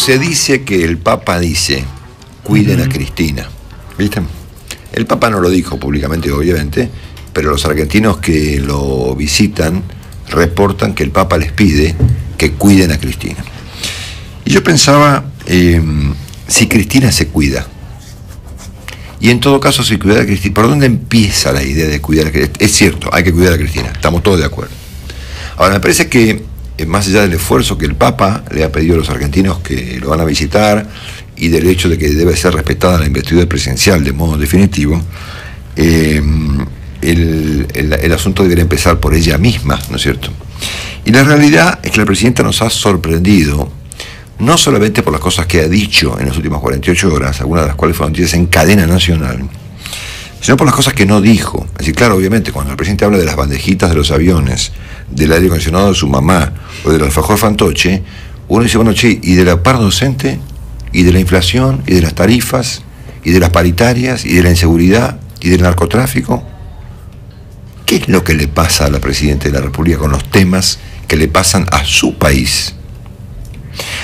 Se dice que el Papa dice, cuiden a Cristina, ¿viste? El Papa no lo dijo públicamente, obviamente, pero los argentinos que lo visitan reportan que el Papa les pide que cuiden a Cristina. Y yo pensaba, si Cristina se cuida, y en todo caso si cuida a Cristina, ¿por dónde empieza la idea de cuidar a Cristina? Es cierto, hay que cuidar a Cristina, estamos todos de acuerdo. Ahora, me parece que más allá del esfuerzo que el Papa le ha pedido a los argentinos que lo van a visitar y del hecho de que debe ser respetada la investidura presidencial de modo definitivo, el asunto debería empezar por ella misma, ¿no es cierto? Y la realidad es que la presidenta nos ha sorprendido, no solamente por las cosas que ha dicho en las últimas 48 horas, algunas de las cuales fueron noticias en cadena nacional, sino por las cosas que no dijo. Es decir, claro, obviamente, cuando el presidente habla de las bandejitas de los aviones, del aire acondicionado de su mamá o del alfajor fantoche, uno dice, bueno, che, ¿y de la par docente? ¿Y de la inflación? ¿Y de las tarifas? ¿Y de las paritarias? ¿Y de la inseguridad? ¿Y del narcotráfico? ¿Qué es lo que le pasa a la presidenta de la República con los temas que le pasan a su país?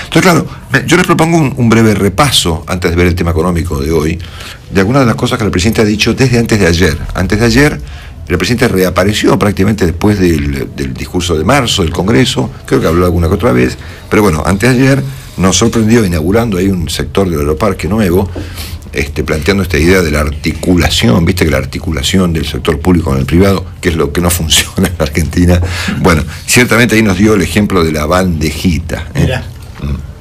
Entonces, claro, yo les propongo un breve repaso, antes de ver el tema económico de hoy, de algunas de las cosas que el presidente ha dicho desde antes de ayer. Antes de ayer, el presidente reapareció prácticamente después del discurso de marzo del Congreso, creo que habló alguna que otra vez, pero bueno, antes de ayer nos sorprendió inaugurando ahí un sector del aeroparque nuevo, planteando esta idea de la articulación, viste que la articulación del sector público con el privado, que es lo que no funciona en la Argentina. Bueno, ciertamente ahí nos dio el ejemplo de la bandejita. Mira.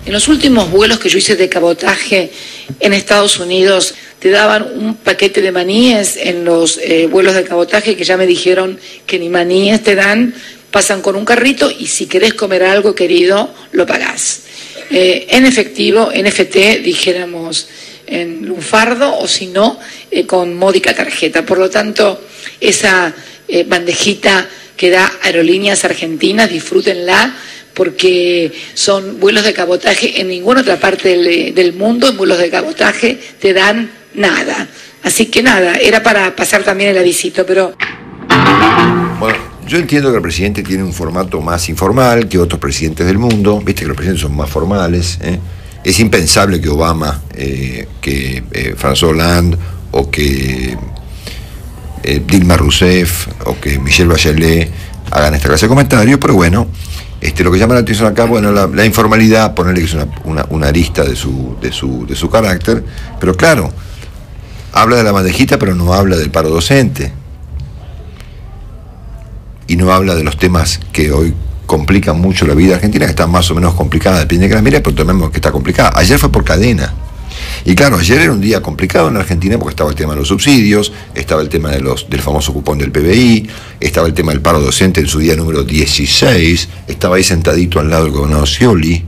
En los últimos vuelos que yo hice de cabotaje en Estados Unidos, te daban un paquete de maníes en los vuelos de cabotaje que ya me dijeron que ni maníes te dan, pasan con un carrito y si querés comer algo, querido, lo pagás. En efectivo, NFT, dijéramos, en lunfardo o si no, con módica tarjeta. Por lo tanto, esa bandejita que da Aerolíneas Argentinas, disfrútenla, porque son vuelos de cabotaje en ninguna otra parte del mundo, en vuelos de cabotaje te dan nada. Así que nada, era para pasar también el avisito, pero... Bueno, yo entiendo que el presidente tiene un formato más informal que otros presidentes del mundo, viste que los presidentes son más formales, ¿eh? Es impensable que Obama, que François Hollande o que Dilma Rousseff o que Michelle Bachelet hagan esta clase de comentarios, pero bueno, lo que llama la atención acá, bueno, la informalidad, ponerle que es una arista de su carácter, pero claro, habla de la bandejita, pero no habla del paro docente. Y no habla de los temas que hoy complican mucho la vida argentina, que está más o menos complicada, depende de que la mire, pero también que está complicada. Ayer fue por cadena. Y claro, ayer era un día complicado en la Argentina porque estaba el tema de los subsidios, estaba el tema del famoso cupón del PBI, estaba el tema del paro docente en su día número 16, estaba ahí sentadito al lado del gobernador Scioli.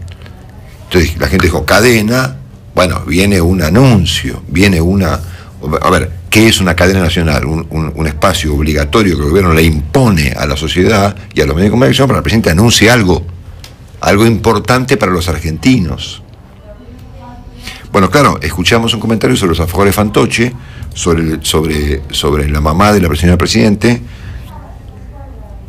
Entonces la gente dijo, cadena, bueno, viene un anuncio, viene una... A ver, ¿qué es una cadena nacional? Un espacio obligatorio que el gobierno le impone a la sociedad y a los medios de comunicación para que el presidente anuncie algo importante para los argentinos. Bueno, claro, escuchamos un comentario sobre los alfajores fantoche, sobre la mamá de la señora presidente,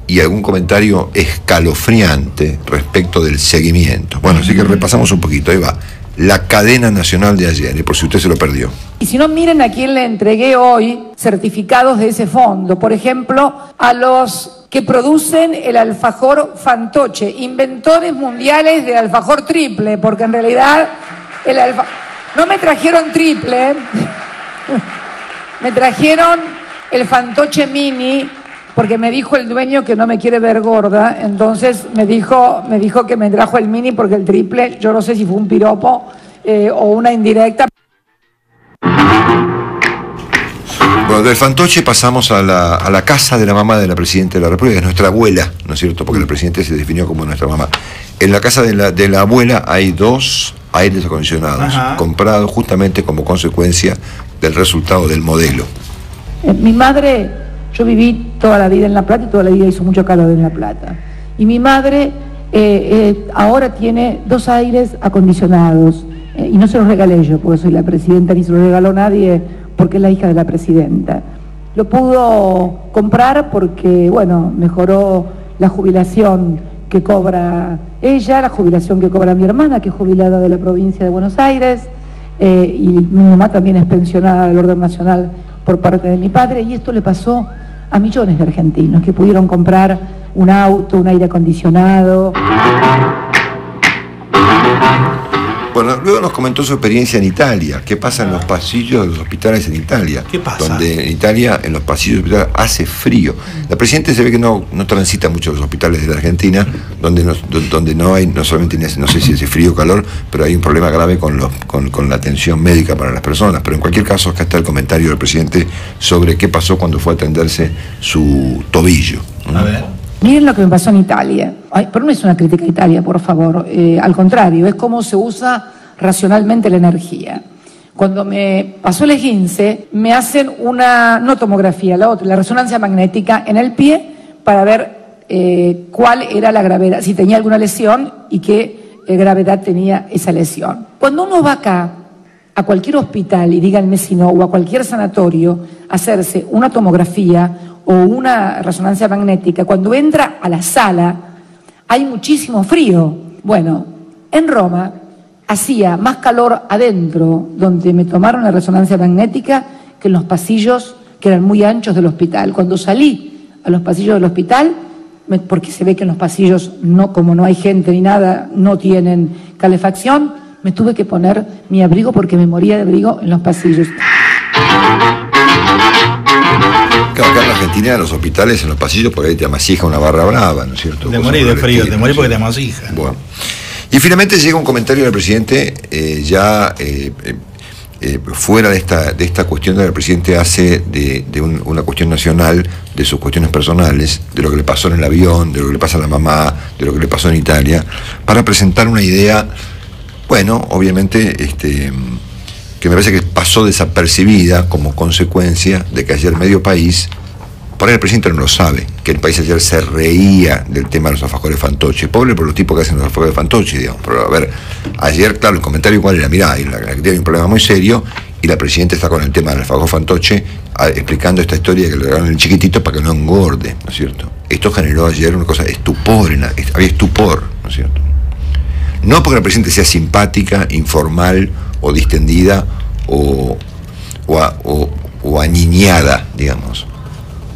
y algún comentario escalofriante respecto del seguimiento. Bueno, así que repasamos un poquito, ahí va. La cadena nacional de ayer, y por si usted se lo perdió. Y si no, miren a quién le entregué hoy certificados de ese fondo. Por ejemplo, a los que producen el alfajor fantoche, inventores mundiales del alfajor triple, porque en realidad no me trajeron triple, me trajeron el fantoche mini, porque me dijo el dueño que no me quiere ver gorda, entonces me dijo que me trajo el mini porque el triple, yo no sé si fue un piropo o una indirecta. Bueno, del fantoche pasamos a la casa de la mamá de la presidenta de la República, que es nuestra abuela, ¿no es cierto? Porque la presidenta se definió como nuestra mamá. En la casa de la abuela hay 2 aires acondicionados, comprados justamente como consecuencia del resultado del modelo. Mi madre, yo viví toda la vida en La Plata y toda la vida hizo mucho calor en La Plata. Y mi madre ahora tiene 2 aires acondicionados. Y no se los regalé yo, porque soy la presidenta, ni se los regaló nadie, porque es la hija de la presidenta. Lo pudo comprar porque, bueno, mejoró la jubilación que cobra ella, la jubilación que cobra mi hermana, que es jubilada de la provincia de Buenos Aires, y mi mamá también es pensionada del orden nacional por parte de mi padre, y esto le pasó a millones de argentinos que pudieron comprar un auto, un aire acondicionado. Bueno, luego nos comentó su experiencia en Italia. ¿Qué pasa en los pasillos de los hospitales en Italia? ¿Qué pasa? Donde en Italia, en los pasillos de los hospitales, hace frío. La Presidenta se ve que no transita mucho los hospitales de la Argentina, donde no hay, no solamente, no sé si hace frío o calor, pero hay un problema grave con la atención médica para las personas. Pero en cualquier caso, acá está el comentario del presidente sobre qué pasó cuando fue a atenderse su tobillo. A ver. Miren lo que me pasó en Italia. Ay, pero no es una crítica a Italia, por favor. Al contrario, es cómo se usa racionalmente la energía. Cuando me pasó el esguince, me hacen no tomografía, la resonancia magnética en el pie para ver cuál era la gravedad, si tenía alguna lesión y qué gravedad tenía esa lesión. Cuando uno va acá, a cualquier hospital, y díganme si no, o a cualquier sanatorio, a hacerse una tomografía o una resonancia magnética, cuando entra a la sala hay muchísimo frío. Bueno, en Roma hacía más calor adentro, donde me tomaron la resonancia magnética, que en los pasillos que eran muy anchos del hospital. Cuando salí a los pasillos del hospital, porque se ve que en los pasillos, como no hay gente ni nada, no tienen calefacción, me tuve que poner mi abrigo porque me moría de abrigo en los pasillos. Claro, acá en la Argentina, en los hospitales, en los pasillos, por ahí te amasija una barra brava, ¿no es cierto? Te morís de frío, te morís porque te amasija. Bueno. Y finalmente llega un comentario del presidente, fuera de esta cuestión que el presidente hace de una cuestión nacional, de sus cuestiones personales, de lo que le pasó en el avión, de lo que le pasa a la mamá, de lo que le pasó en Italia, para presentar una idea, bueno, obviamente, que me parece que pasó desapercibida como consecuencia de que ayer medio país, por ahí el presidente no lo sabe, que el país ayer se reía del tema de los alfajores fantoche. Pobre por los tipos que hacen los alfajores fantoche, digamos. Pero a ver, ayer, claro, el comentario igual era, mirá, la Argentina hay un problema muy serio, y la presidenta está con el tema del alfajor fantoche, explicando esta historia que le regalaron el chiquitito para que no engorde, ¿no es cierto? Esto generó ayer una cosa, estupor, había estupor, ¿no es cierto? No porque la presidenta sea simpática, informal o distendida o aniñada, digamos,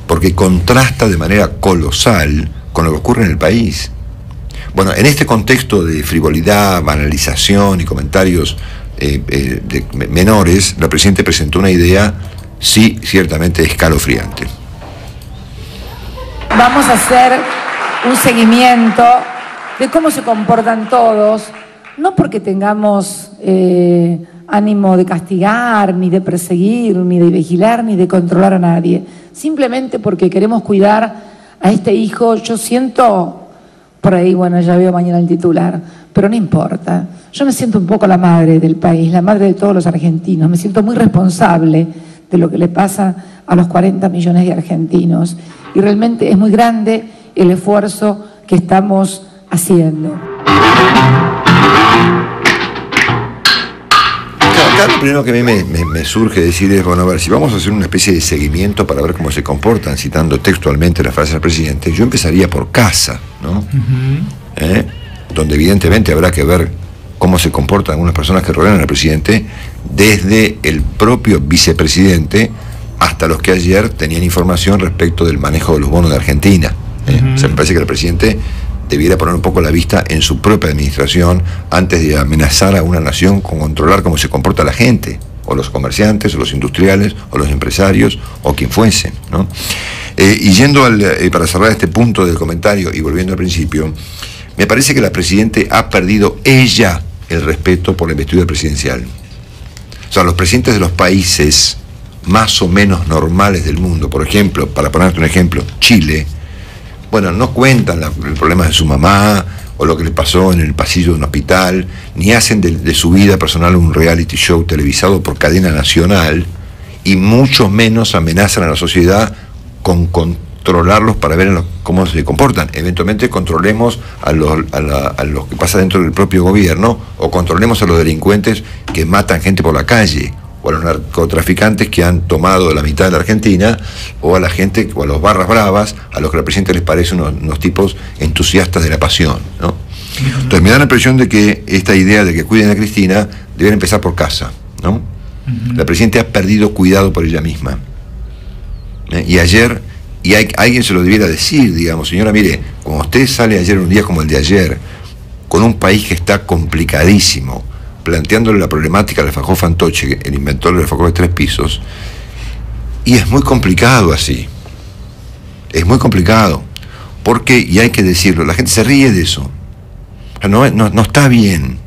porque contrasta de manera colosal con lo que ocurre en el país. Bueno, en este contexto de frivolidad, banalización y comentarios menores, la presidenta presentó una idea, sí, ciertamente escalofriante. Vamos a hacer un seguimiento de cómo se comportan todos, no porque tengamos ánimo de castigar, ni de perseguir, ni de vigilar, ni de controlar a nadie, simplemente porque queremos cuidar a este hijo. Yo siento, por ahí, bueno, ya veo mañana el titular, pero no importa, yo me siento un poco la madre del país, la madre de todos los argentinos, me siento muy responsable de lo que le pasa a los 40 millones de argentinos, y realmente es muy grande el esfuerzo que estamos haciendo. Acá lo primero que a mí me surge decir es, bueno, a ver, si vamos a hacer una especie de seguimiento para ver cómo se comportan, citando textualmente la frase del presidente, yo empezaría por casa, ¿no? Donde evidentemente habrá que ver cómo se comportan algunas personas que rodean al presidente, desde el propio vicepresidente hasta los que ayer tenían información respecto del manejo de los bonos de Argentina. O sea, me parece que el presidente debiera poner un poco la vista en su propia administración antes de amenazar a una nación con controlar cómo se comporta la gente, o los comerciantes, o los industriales, o los empresarios, o quien fuese, ¿no? Y yendo para cerrar este punto del comentario y volviendo al principio, me parece que la presidenta ha perdido ella el respeto por la investidura presidencial. O sea, los presidentes de los países más o menos normales del mundo, por ejemplo, para ponerte un ejemplo, Chile, bueno, no cuentan los problemas de su mamá o lo que le pasó en el pasillo de un hospital, ni hacen de su vida personal un reality show televisado por cadena nacional, y mucho menos amenazan a la sociedad con controlarlos para ver cómo se comportan. Eventualmente controlemos a los que pasa dentro del propio gobierno, o controlemos a los delincuentes que matan gente por la calle, o a los narcotraficantes que han tomado la mitad de la Argentina, o a la gente, o a los barras bravas, a los que al presidente les parece unos tipos entusiastas de la pasión, ¿no? Entonces me da la impresión de que esta idea de que cuiden a Cristina debe empezar por casa, ¿no? La presidenta ha perdido cuidado por ella misma. Y ayer, alguien se lo debiera decir, digamos, señora, mire, cuando usted sale ayer, un día como el de ayer, con un país que está complicadísimo, planteándole la problemática del alfajor Fantoche, el inventor del alfajor de 3 pisos, y es muy complicado así. Es muy complicado. Porque, y hay que decirlo, la gente se ríe de eso. No está bien.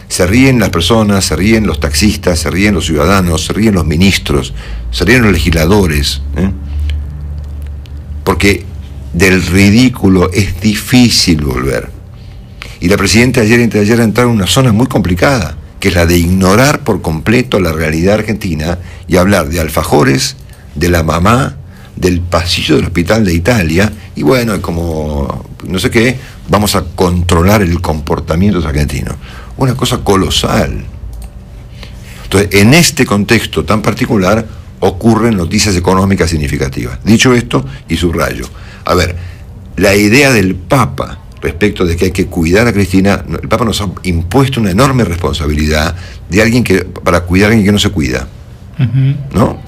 Se ríen las personas, se ríen los taxistas, se ríen los ciudadanos, se ríen los ministros, se ríen los legisladores, porque del ridículo es difícil volver. Y la presidenta ayer y anteayer entraron en una zona muy complicada, que es la de ignorar por completo la realidad argentina y hablar de alfajores, de la mamá, del pasillo del hospital de Italia, y bueno, como no sé qué, vamos a controlar el comportamiento de los argentinos. Una cosa colosal. Entonces, en este contexto tan particular ocurren noticias económicas significativas. Dicho esto, y subrayo, a ver, la idea del Papa respecto de que hay que cuidar a Cristina, el Papa nos ha impuesto una enorme responsabilidad de alguien para cuidar a alguien que no se cuida, ¿no?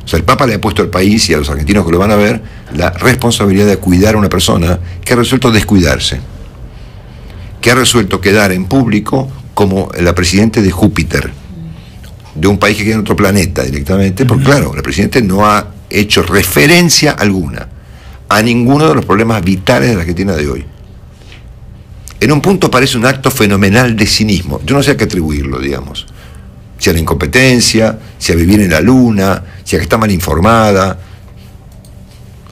O sea, el Papa le ha puesto al país y a los argentinos que lo van a ver la responsabilidad de cuidar a una persona que ha resuelto descuidarse, que ha resuelto quedar en público como la presidenta de Júpiter, de un país que queda en otro planeta directamente, porque claro, la presidenta no ha hecho referencia alguna a ninguno de los problemas vitales de la Argentina de hoy. En un punto parece un acto fenomenal de cinismo, yo no sé a qué atribuirlo, digamos, si a la incompetencia, si a vivir en la luna, si a que está mal informada.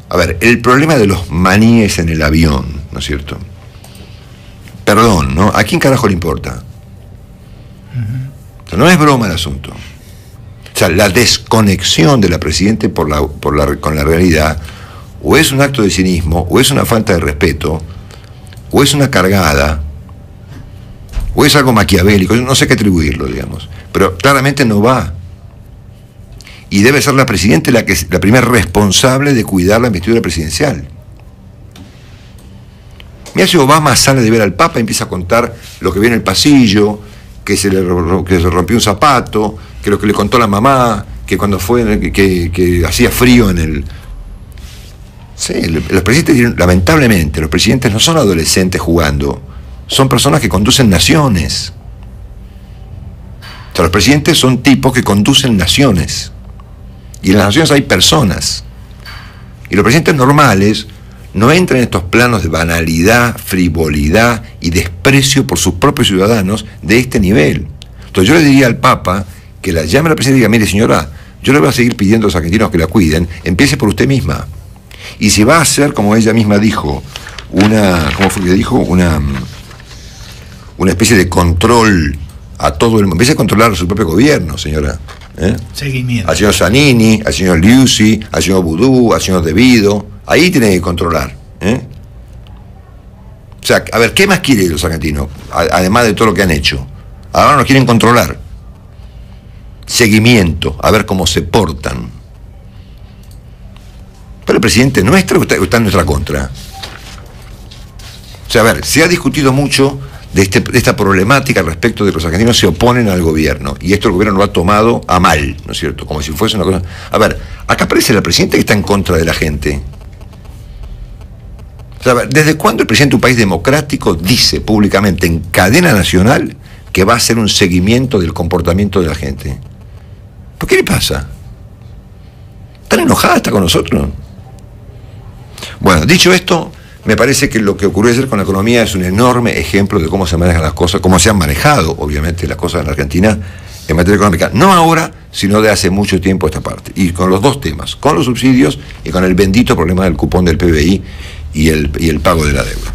A ver, el problema de los maníes en el avión, ¿no es cierto? Perdón, ¿no? ¿A quién carajo le importa? O sea, no es broma el asunto. O sea, la desconexión de la presidenta con la realidad, o es un acto de cinismo, o es una falta de respeto, o es una cargada, o es algo maquiavélico, yo no sé qué atribuirlo, digamos, pero claramente no va. Y debe ser la presidenta la primera responsable de cuidar la investidura presidencial. Mira, si Obama sale de ver al Papa y empieza a contar lo que ve en el pasillo, que se rompió un zapato, que lo que le contó la mamá, que cuando fue, que hacía frío en el... Sí, los presidentes, lamentablemente, los presidentes no son adolescentes jugando, son personas que conducen naciones. O sea, los presidentes son tipos que conducen naciones. Y en las naciones hay personas. Y los presidentes normales no entran en estos planos de banalidad, frivolidad y desprecio por sus propios ciudadanos de este nivel. Entonces yo le diría al Papa que la llame a la presidenta y diga, mire señora, yo le voy a seguir pidiendo a los argentinos que la cuiden, empiece por usted misma. Y si va a hacer, como ella misma dijo, ¿cómo fue que dijo? Una especie de control a todo el mundo. Empiece a controlar a su propio gobierno, señora. Seguimiento. Al señor Zanini, al señor Liuzzi, al señor Boudou, al señor Devido. Ahí tiene que controlar. O sea, a ver, ¿qué más quieren los argentinos? Además de todo lo que han hecho. Ahora nos quieren controlar. Seguimiento, a ver cómo se portan. Pero el presidente nuestro está en nuestra contra. O sea, a ver, se ha discutido mucho de esta problemática respecto de que los argentinos se oponen al gobierno, y esto el gobierno lo ha tomado a mal, ¿no es cierto? Como si fuese una cosa... A ver, acá aparece la presidenta que está en contra de la gente. O sea, a ver, ¿desde cuándo el presidente de un país democrático dice públicamente en cadena nacional que va a hacer un seguimiento del comportamiento de la gente? ¿Por qué le pasa? ¿Tan enojada está con nosotros? Bueno, dicho esto, me parece que lo que ocurrió ayer con la economía es un enorme ejemplo de cómo se manejan las cosas, cómo se han manejado, obviamente, las cosas en la Argentina en materia económica. No ahora, sino de hace mucho tiempo esta parte. Y con los dos temas, con los subsidios y con el bendito problema del cupón del PBI y el pago de la deuda.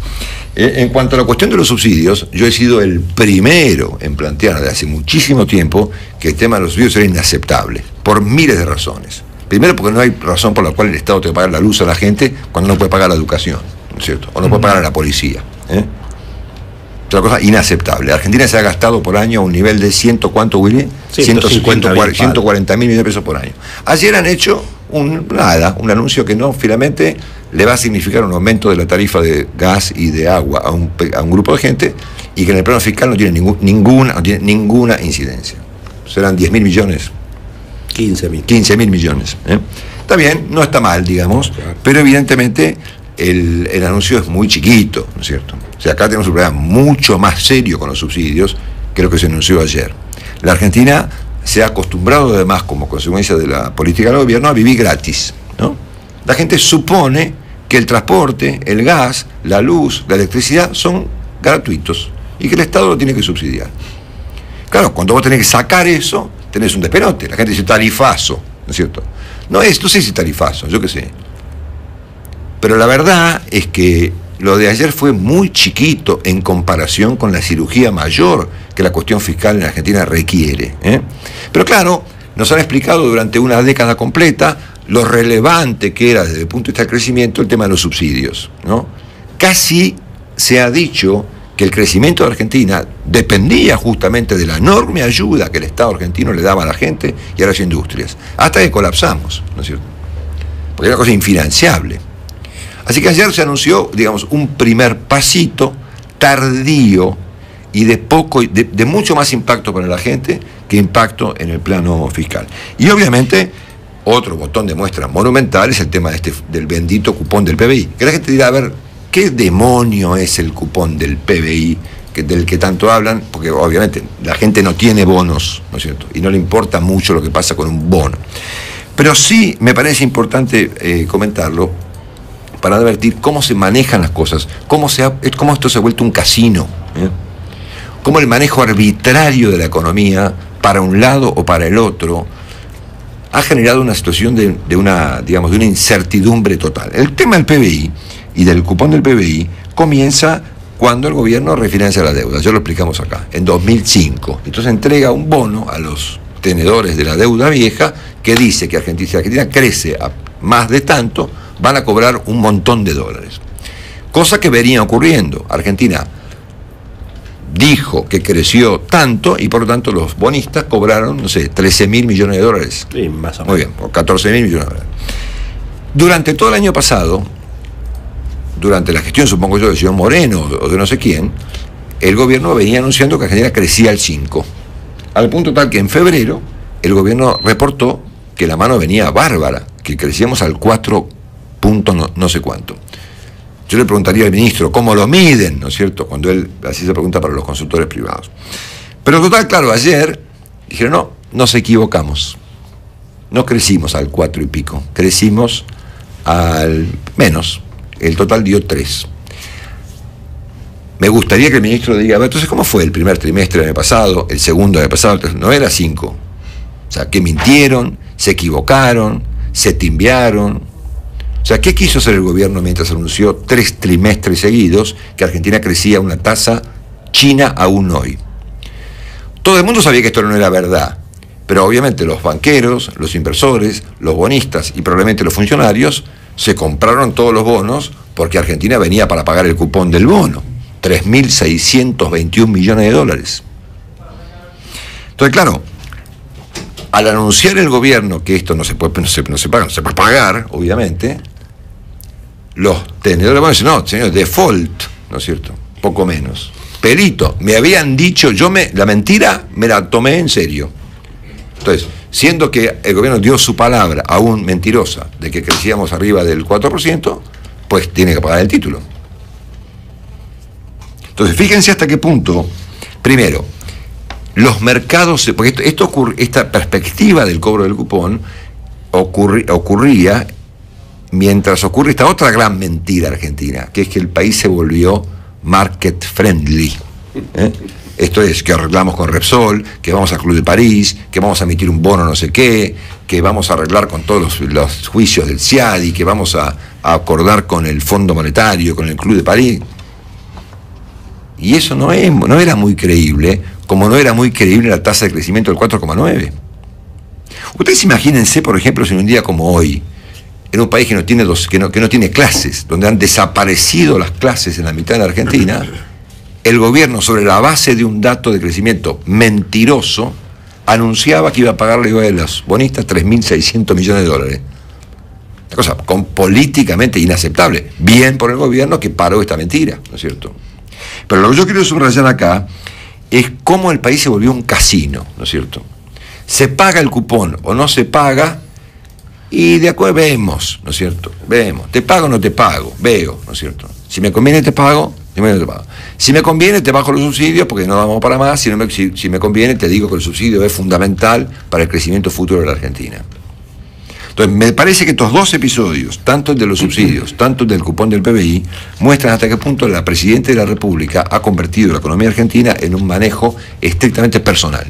En cuanto a la cuestión de los subsidios, yo he sido el primero en plantear desde hace muchísimo tiempo que el tema de los subsidios era inaceptable, por miles de razones. Primero, porque no hay razón por la cual el Estado te va a pagar la luz a la gente cuando no puede pagar la educación, ¿no es cierto? O no puede pagar a la policía. Es una cosa inaceptable. Argentina se ha gastado por año a un nivel de ¿cuánto, Willy? 140 mil millones de pesos por año. Ayer han hecho un anuncio que no, finalmente le va a significar un aumento de la tarifa de gas y de agua a un grupo de gente, y que en el plano fiscal no tiene ninguna incidencia. Serán 10 mil millones. 15 mil millones. Está bien, no está mal, digamos, claro, pero evidentemente el anuncio es muy chiquito, ¿no es cierto? O sea, acá tenemos un problema mucho más serio con los subsidios que lo que se anunció ayer. La Argentina se ha acostumbrado, además, como consecuencia de la política del gobierno, a vivir gratis, ¿no? La gente supone que el transporte, el gas, la luz, la electricidad son gratuitos y que el Estado lo tiene que subsidiar. Claro, cuando vos tenés que sacar eso, tenés un desperote. La gente dice tarifazo, ¿no es cierto? No sé si tarifazo, yo qué sé. Pero la verdad es que lo de ayer fue muy chiquito en comparación con la cirugía mayor que la cuestión fiscal en Argentina requiere, ¿eh? Pero claro, nos han explicado durante una década completa lo relevante que era desde el punto de vista del crecimiento el tema de los subsidios, ¿no? Casi se ha dicho que el crecimiento de Argentina dependía justamente de la enorme ayuda que el Estado argentino le daba a la gente y a las industrias, hasta que colapsamos, ¿no es cierto? Porque era una cosa infinanciable. Así que ayer se anunció, digamos, un primer pasito tardío y de mucho más impacto para la gente que impacto en el plano fiscal. Y obviamente, otro botón de muestra monumental es el tema del bendito cupón del PBI. Que la gente dirá, a ver, ¿qué demonio es el cupón del PBI del que tanto hablan? Porque obviamente la gente no tiene bonos, ¿no es cierto? Y no le importa mucho lo que pasa con un bono. Pero sí me parece importante comentarlo, para advertir cómo se manejan las cosas, cómo esto se ha vuelto un casino, ¿eh? Cómo el manejo arbitrario de la economía, para un lado o para el otro, ha generado una situación de una incertidumbre total. El tema del PBI y del cupón del PBI comienza cuando el gobierno refinancia la deuda, ya lo explicamos acá, en 2005. Entonces entrega un bono a los tenedores de la deuda vieja que dice que si Argentina crece a más de tanto, van a cobrar un montón de dólares. Cosa que venía ocurriendo. Argentina dijo que creció tanto y por lo tanto los bonistas cobraron, no sé, 13 mil millones de dólares. Sí, más o menos. Muy bien, o 14 mil millones de dólares. Durante todo el año pasado, durante la gestión, supongo yo, del señor Moreno o de no sé quién, el gobierno venía anunciando que Argentina crecía al 5. Al punto tal que en febrero el gobierno reportó que la mano venía bárbara, que crecíamos al 4 punto no sé cuánto. Yo le preguntaría al ministro cómo lo miden, ¿no es cierto?, cuando él así se pregunta para los consultores privados. Pero total, claro, ayer dijeron, no, nos equivocamos. No crecimos al 4 y pico, crecimos al menos. El total dio 3. Me gustaría que el ministro diga, entonces, ¿cómo fue el primer trimestre del año pasado, el segundo del año pasado? No era 5. O sea, que mintieron, se equivocaron, se timbiaron. O sea, ¿qué quiso hacer el gobierno mientras anunció 3 trimestres seguidos que Argentina crecía a una tasa china aún hoy? Todo el mundo sabía que esto no era verdad, pero obviamente los banqueros, los inversores, los bonistas y probablemente los funcionarios se compraron todos los bonos porque Argentina venía para pagar el cupón del bono, 3.621 millones de dólares. Entonces, claro, al anunciar el gobierno que esto no se puede pagar, obviamente, los tenedores van a decir, no, señor, default, ¿no es cierto? Poco menos. Pelito, me habían dicho, la mentira me la tomé en serio. Entonces, siendo que el gobierno dio su palabra, aún mentirosa, de que crecíamos arriba del 4%, pues tiene que pagar el título. Entonces, fíjense hasta qué punto, primero, los mercados, porque esta perspectiva del cobro del cupón ocurría mientras ocurre esta otra gran mentira argentina, que es que el país se volvió market friendly. Esto es, que arreglamos con Repsol, que vamos al Club de París, que vamos a emitir un bono no sé qué, que vamos a arreglar con todos los juicios del CIADI, que vamos a acordar con el Fondo Monetario, con el Club de París. Y eso no era muy creíble, como no era muy creíble la tasa de crecimiento del 4,9. Ustedes imagínense, por ejemplo, si en un día como hoy, en un país que no tiene clases, donde han desaparecido las clases en la mitad de la Argentina, el gobierno, sobre la base de un dato de crecimiento mentiroso, anunciaba que iba a pagarle a los bonistas 3.600 millones de dólares. Una cosa políticamente inaceptable. Bien por el gobierno que paró esta mentira, ¿no es cierto? Pero lo que yo quiero subrayar acá es cómo el país se volvió un casino, ¿no es cierto? Se paga el cupón o no se paga, y de acuerdo vemos, ¿no es cierto? Vemos, te pago o no te pago, veo, ¿no es cierto? Si me conviene te pago, si me conviene te pago. Si me conviene te bajo los subsidios porque no vamos para más, si me conviene te digo que el subsidio es fundamental para el crecimiento futuro de la Argentina. Entonces, me parece que estos dos episodios, tanto el de los subsidios, tanto el del cupón del PBI, muestran hasta qué punto la Presidenta de la República ha convertido la economía argentina en un manejo estrictamente personal.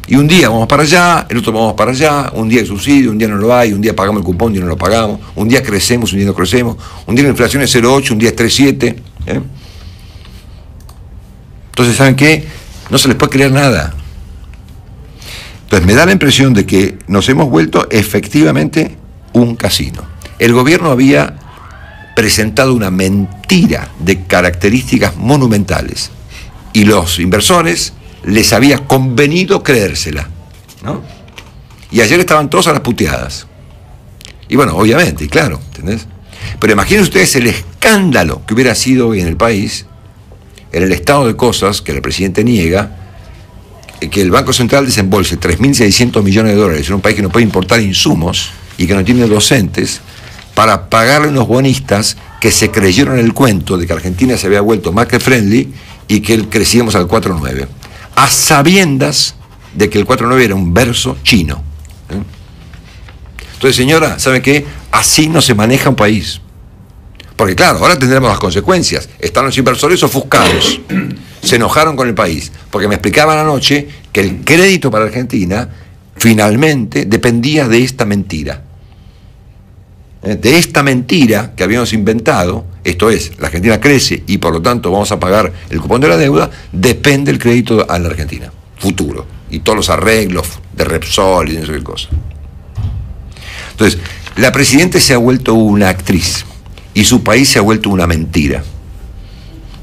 Y un día vamos para allá, el otro vamos para allá, un día hay subsidio, un día no lo hay, un día pagamos el cupón, un día no lo pagamos, un día crecemos, un día no crecemos, un día la inflación es 0,8, un día es 3,7. Entonces, ¿saben qué? No se les puede creer nada. Entonces, me da la impresión de que nos hemos vuelto efectivamente un casino. El gobierno había presentado una mentira de características monumentales y los inversores les había convenido creérsela, ¿no? Y ayer estaban todos a las puteadas. Y bueno, obviamente, claro, ¿entendés? Pero imaginen ustedes el escándalo que hubiera sido hoy en el país, en el estado de cosas que el presidente niega, que el Banco Central desembolse 3.600 millones de dólares en un país que no puede importar insumos y que no tiene docentes, para pagarle a unos bonistas que se creyeron el cuento de que Argentina se había vuelto market friendly y que crecíamos al 4,9. A sabiendas de que el 4,9 era un verso chino. Entonces, señora, ¿sabe qué? Así no se maneja un país. Porque claro, ahora tendremos las consecuencias. Están los inversores ofuscados. Se enojaron con el país. Porque me explicaban anoche que el crédito para Argentina finalmente dependía de esta mentira. De esta mentira que habíamos inventado, esto es, la Argentina crece y por lo tanto vamos a pagar el cupón de la deuda, depende el crédito a la Argentina, futuro, y todos los arreglos de Repsol y no sé qué cosa. Entonces, la Presidenta se ha vuelto una actriz y su país se ha vuelto una mentira,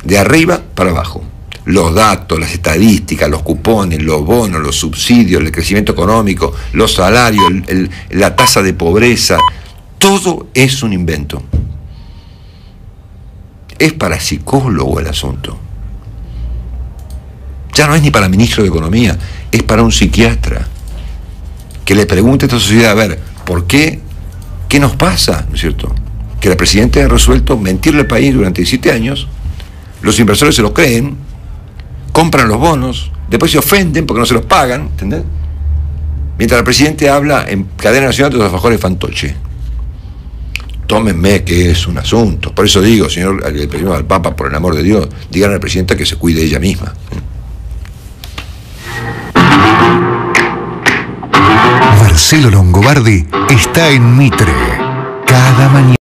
de arriba para abajo. Los datos, las estadísticas, los cupones, los bonos, los subsidios, el crecimiento económico, los salarios, la tasa de pobreza, todo es un invento. Es para psicólogo el asunto. Ya no es ni para ministro de Economía, es para un psiquiatra que le pregunte a esta sociedad, a ver, ¿por qué? ¿Qué nos pasa? ¿No es cierto? Que la Presidenta ha resuelto mentirle al país durante 17 años, los inversores se lo creen, compran los bonos, después se ofenden porque no se los pagan, ¿entendés? Mientras el presidente habla en cadena nacional de los alfajores Fantoche. Tómenme que es un asunto. Por eso digo, señor, le pedimos al Papa, por el amor de Dios, digan a la Presidenta que se cuide ella misma. Marcelo Longobardi está en Mitre, cada mañana.